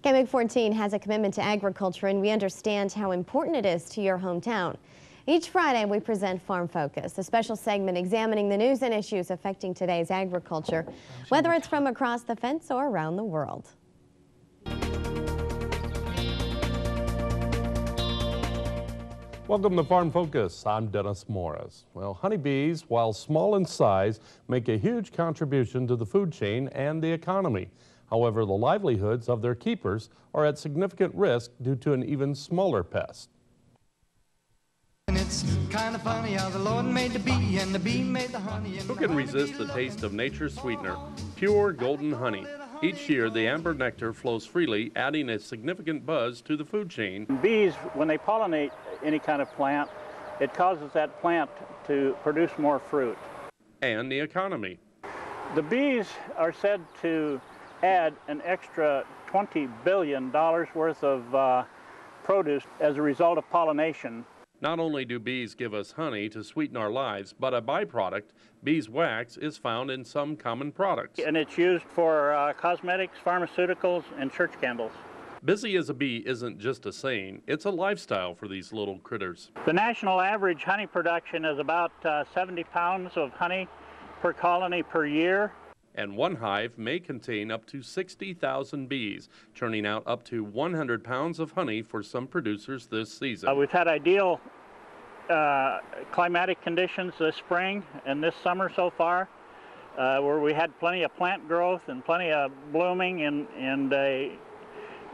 KMEG 14 has a commitment to agriculture, and we understand how important it is to your hometown. Each Friday, we present Farm Focus, a special segment examining the news and issues affecting today's agriculture, whether it's from across the fence or around the world. Welcome to Farm Focus. I'm Dennis Morris. Well, honeybees, while small in size, make a huge contribution to the food chain and the economy. However, the livelihoods of their keepers are at significant risk due to an even smaller pest. And it's kind of funny how the Lord made the bee and the bee made the honey. Who can resist the taste of nature's sweetener, pure golden honey? Each year, the amber nectar flows freely, adding a significant buzz to the food chain. Bees, when they pollinate any kind of plant, it causes that plant to produce more fruit. And the economy. The bees are said to add an extra $20 billion worth of produce as a result of pollination. Not only do bees give us honey to sweeten our lives, but a byproduct, beeswax, is found in some common products. And it's used for cosmetics, pharmaceuticals, and church candles. Busy as a bee isn't just a saying, it's a lifestyle for these little critters. The national average honey production is about 70 pounds of honey per colony per year. And one hive may contain up to 60,000 bees, churning out up to 100 pounds of honey for some producers this season. We've had ideal climatic conditions this spring and this summer so far, where we had plenty of plant growth and plenty of blooming and a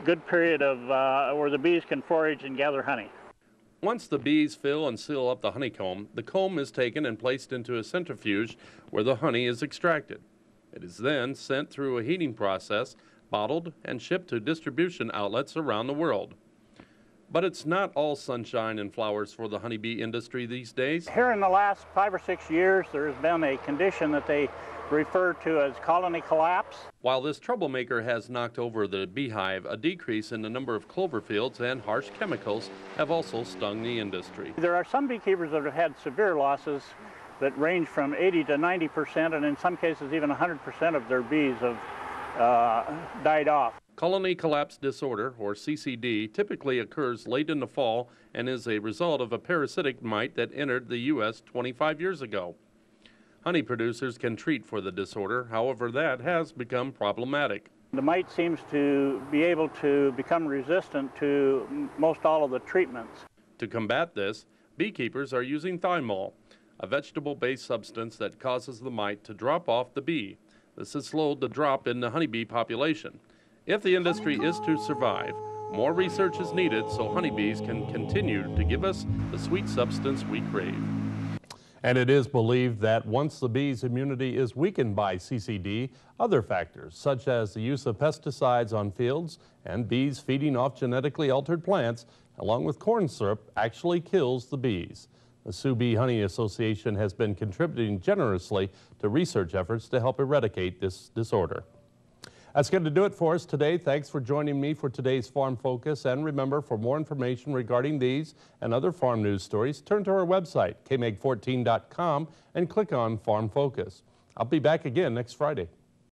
good period of where the bees can forage and gather honey. Once the bees fill and seal up the honeycomb, the comb is taken and placed into a centrifuge where the honey is extracted. It is then sent through a heating process, bottled, and shipped to distribution outlets around the world. But it's not all sunshine and flowers for the honeybee industry these days. Here in the last 5 or 6 years, there has been a condition that they refer to as colony collapse. While this troublemaker has knocked over the beehive, a decrease in the number of clover fields and harsh chemicals have also stung the industry. There are some beekeepers that have had severe losses that range from 80 to 90%, and in some cases even 100% of their bees have died off. Colony collapse disorder, or CCD, typically occurs late in the fall and is a result of a parasitic mite that entered the U.S. 25 years ago. Honey producers can treat for the disorder, however, that has become problematic. The mite seems to be able to become resistant to most all of the treatments. To combat this, beekeepers are using thymol, a vegetable-based substance that causes the mite to drop off the bee. This has slowed the drop in the honeybee population. If the industry is to survive, more research is needed so honeybees can continue to give us the sweet substance we crave. And it is believed that once the bee's immunity is weakened by CCD, other factors such as the use of pesticides on fields and bees feeding off genetically altered plants, along with corn syrup, actually kills the bees. The Sioux Bee Honey Association has been contributing generously to research efforts to help eradicate this disorder. That's going to do it for us today. Thanks for joining me for today's Farm Focus. And remember, for more information regarding these and other farm news stories, turn to our website, kmeg14.com, and click on Farm Focus. I'll be back again next Friday.